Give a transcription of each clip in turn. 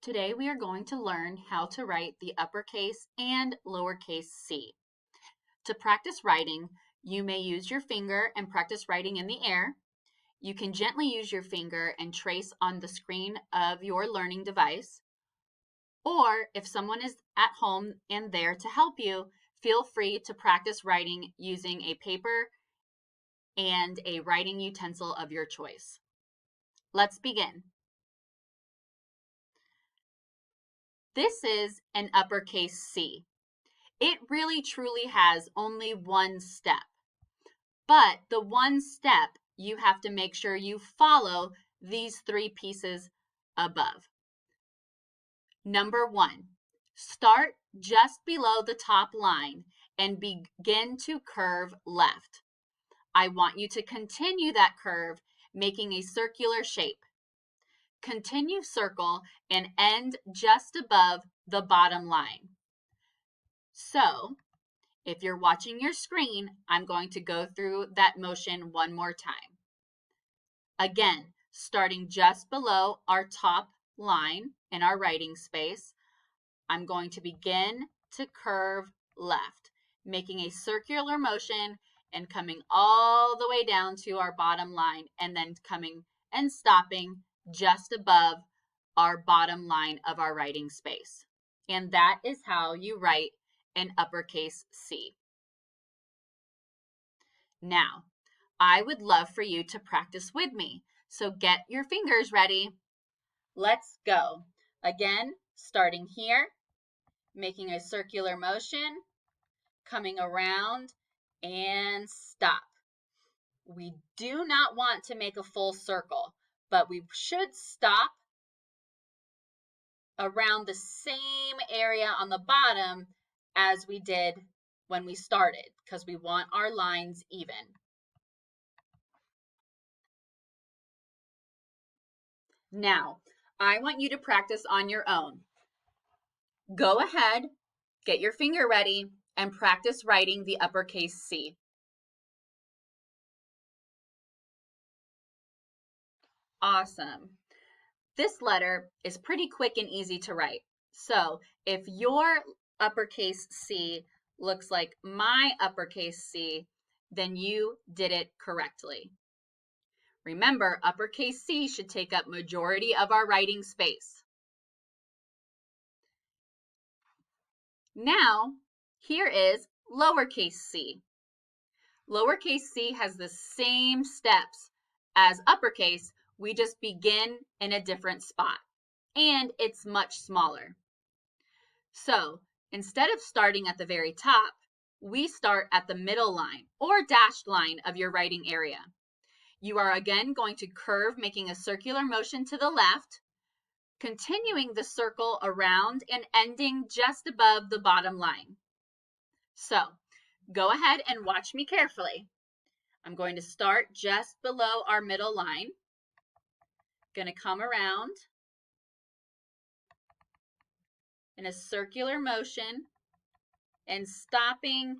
Today we are going to learn how to write the uppercase and lowercase c. To practice writing, you may use your finger and practice writing in the air. You can gently use your finger and trace on the screen of your learning device. Or if someone is at home and there to help you, feel free to practice writing using a paper and a writing utensil of your choice. Let's begin. This is an uppercase C. It really truly has only one step. But the one step, you have to make sure you follow these three pieces above. Number 1, start just below the top line and begin to curve left. I want you to continue that curve, making a circular shape. Continue circle and end just above the bottom line. So, if you're watching your screen, I'm going to go through that motion one more time. Again, starting just below our top line in our writing space, I'm going to begin to curve left, making a circular motion and coming all the way down to our bottom line and then coming and stopping just above our bottom line of our writing space. And that is how you write an uppercase C. Now, I would love for you to practice with me. So get your fingers ready. Let's go. Again, starting here, making a circular motion, coming around, and stop. We do not want to make a full circle, but we should stop around the same area on the bottom as we did when we started, because we want our lines even. Now, I want you to practice on your own. Go ahead, get your finger ready, and practice writing the uppercase C. Awesome. This letter is pretty quick and easy to write. So if your uppercase C looks like my uppercase C, then you did it correctly. Remember, uppercase C should take up majority of our writing space. Now, here is lowercase c. Lowercase c has the same steps as uppercase, we just begin in a different spot, and it's much smaller. So, instead of starting at the very top, we start at the middle line or dashed line of your writing area. You are again going to curve, making a circular motion to the left, continuing the circle around and ending just above the bottom line. So, go ahead and watch me carefully. I'm going to start just below our middle line. Going to come around in a circular motion and stopping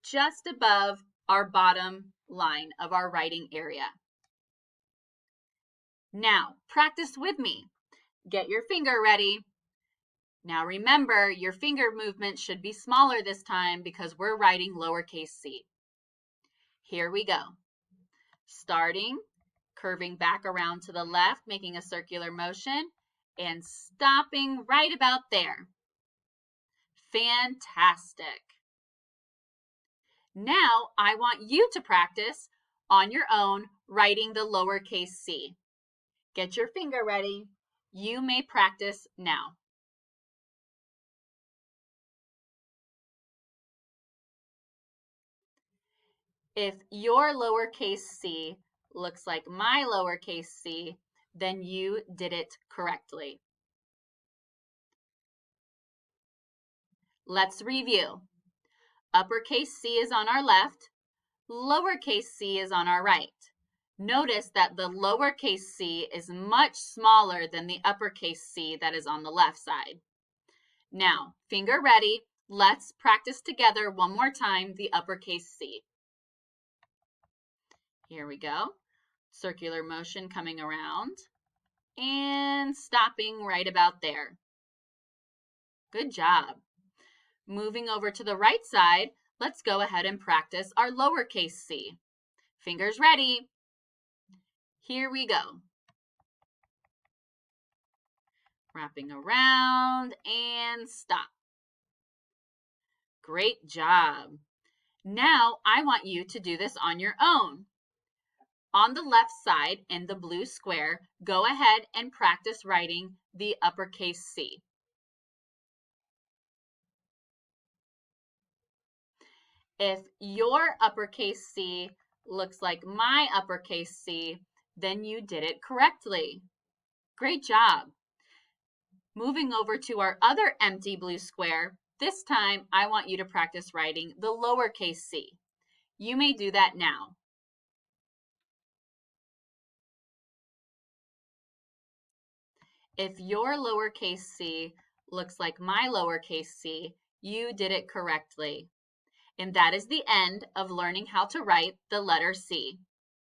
just above our bottom line of our writing area. Now, practice with me. Get your finger ready. Now remember, your finger movement should be smaller this time because we're writing lowercase c. Here we go. Starting, curving back around to the left, making a circular motion, and stopping right about there. Fantastic. Now I want you to practice on your own writing the lowercase c. Get your finger ready. You may practice now. If your lowercase c looks like my lowercase c, then you did it correctly. Let's review. Uppercase c is on our left, lowercase c is on our right. Notice that the lowercase c is much smaller than the uppercase c that is on the left side. Now, finger ready, let's practice together one more time the uppercase c. Here we go. Circular motion coming around and and stopping right about there. Good job. Moving over to the right side, let's go ahead and practice our lowercase c. Fingers ready. Here we go. Wrapping around and stop. Great job. Now I want you to do this on your own. On the left side in the blue square, go ahead and practice writing the uppercase C. If your uppercase C looks like my uppercase C, then you did it correctly. Great job. Moving over to our other empty blue square, this time I want you to practice writing the lowercase c. You may do that now. If your lowercase c looks like my lowercase c, you did it correctly. And that is the end of learning how to write the letter C.